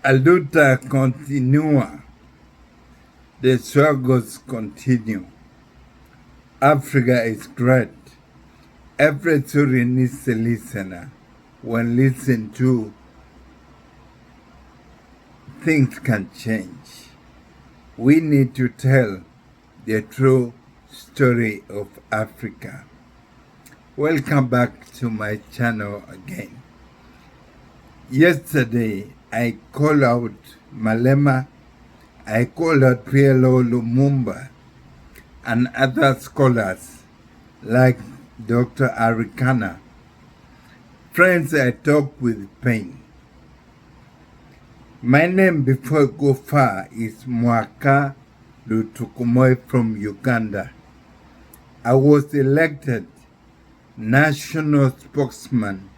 A luta continua. The struggles continue. Africa is great. Every story needs a listener. When listened to, things can change. We need to tell the true story of Africa. Welcome back to my channel again. Yesterday, I called out Malema, I called out PLO Lumumba, and other scholars like Dr. Arikana. Friends, I talk with pain. My name before I go far is Mwaka Lutukumoy from Uganda. I was elected national spokesman,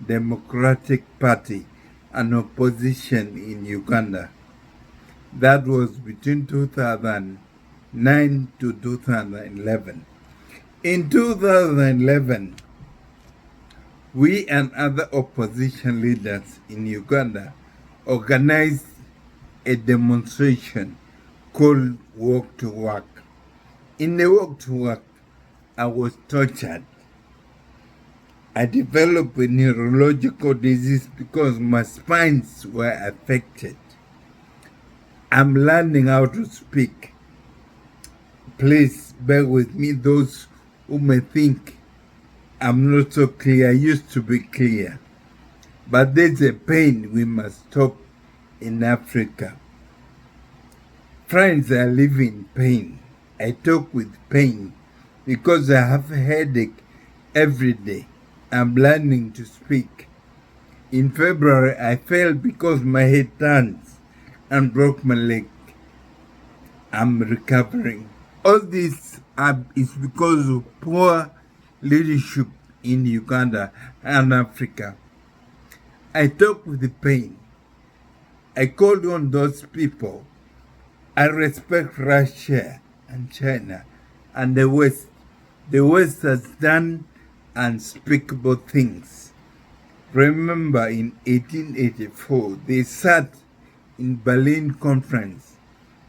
Democratic Party, and opposition in Uganda. That was between 2009 to 2011. In 2011, we and other opposition leaders in Uganda organized a demonstration called Walk to Work. In the Walk to Work, I was tortured. I developed a neurological disease because my spines were affected. I'm learning how to speak. Please bear with me, those who may think I'm not so clear. I used to be clear. But there's a pain we must stop in Africa. Friends, I live in pain. I talk with pain because I have a headache every day. I'm learning to speak. In February, I fell because my head turns and broke my leg. I'm recovering. All this is because of poor leadership in Uganda and Africa. I talk with the pain. I called on those people. I respect Russia and China and the West. The West has done unspeakable things. Remember, in 1884, they sat in Berlin Conference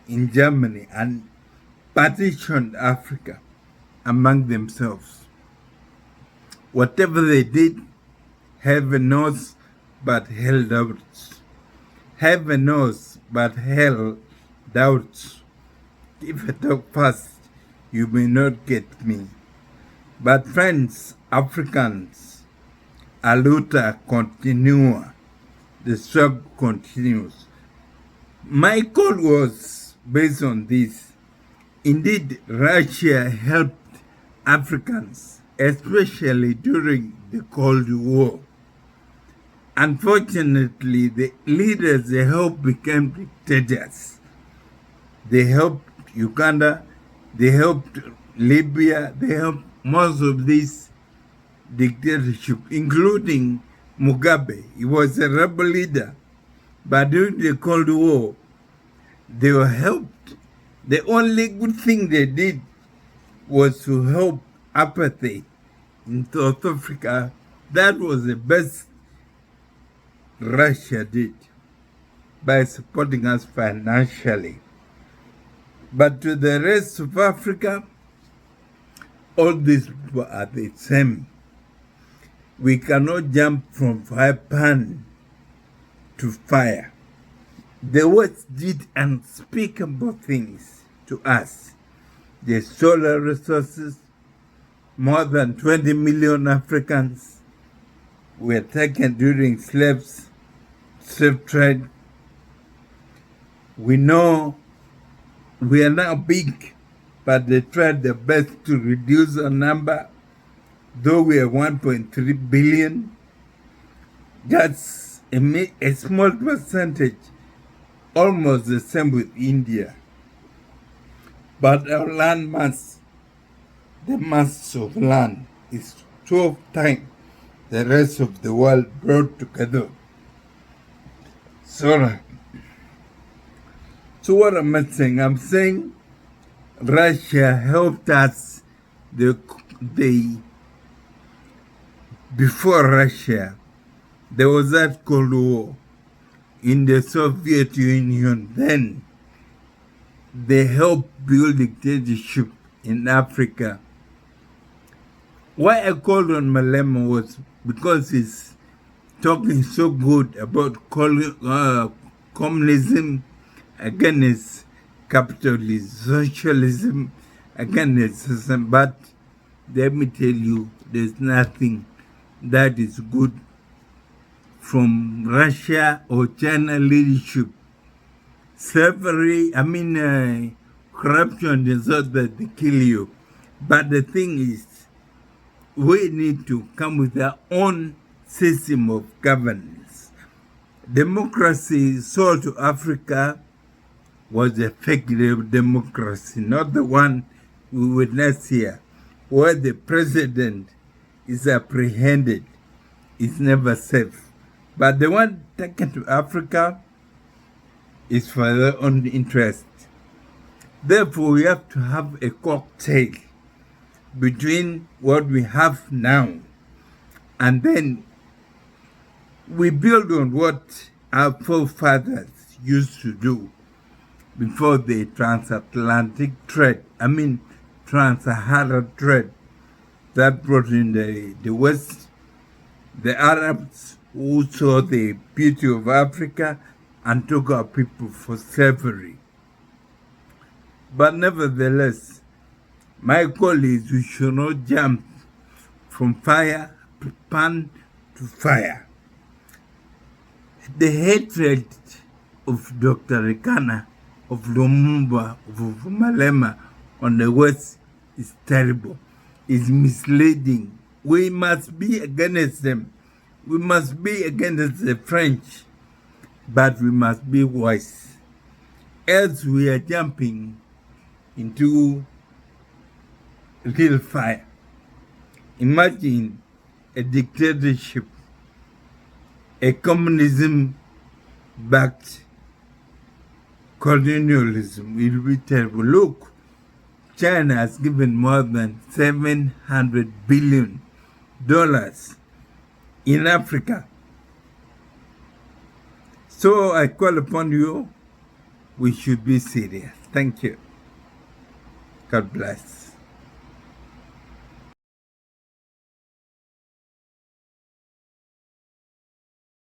in Germany and partitioned Africa among themselves. Whatever they did, heaven knows, but hell doubts. Heaven knows, but hell doubts. If I talk fast, you may not get me. But friends, Africans, a luta continua. The struggle continues. My call was based on this. Indeed, Russia helped Africans, especially during the Cold War. Unfortunately, the leaders they helped became dictators. They helped Uganda, they helped Libya, they helped most of these dictatorship, including Mugabe. He was a rebel leader. But during the Cold War, they were helped. The only good thing they did was to help apartheid in South Africa. That was the best Russia did by supporting us financially. But to the rest of Africa, all these people are the same. We cannot jump from fire pan to fire. The West did unspeakable things to us. The solar resources, more than 20 million Africans were taken during slave trade. We know we are now big, but they tried their best to reduce our number. Though we are 1.3 billion, that's a small percentage, almost the same with India. But our land mass, the mass of land, is 12 times the rest of the world brought together. So what am I saying? I'm saying Russia helped us. Before Russia, there was that Cold War. in the Soviet Union then, they helped build dictatorship in Africa. Why I called on Malema was because he's talking so good about communism against capitalism, socialism against system, but let me tell you, there's nothing that is good from Russia or China leadership. Slavery, corruption is not that they kill you. But the thing is, we need to come with our own system of governance. Democracy sold to Africa was a fake democracy, not the one we witness here, where the president is apprehended. It's never safe. But the one taken to Africa is for their own interest. Therefore, we have to have a cocktail between what we have now and then we build on what our forefathers used to do before the transatlantic trade, trans-Saharan trade that brought in the West, the Arabs who saw the beauty of Africa and took our people for slavery. But nevertheless, my call is we should not jump from fire to pan to fire. The hatred of Dr. Rekana, of Lumumba, of Malema on the West is terrible. It's misleading. We must be against them. We must be against the French, but we must be wise. Else we are jumping into real fire. Imagine a dictatorship, a communism-backed colonialism. It will be terrible. Look, China has given more than $700 billion in Africa. So I call upon you, we should be serious. Thank you. God bless.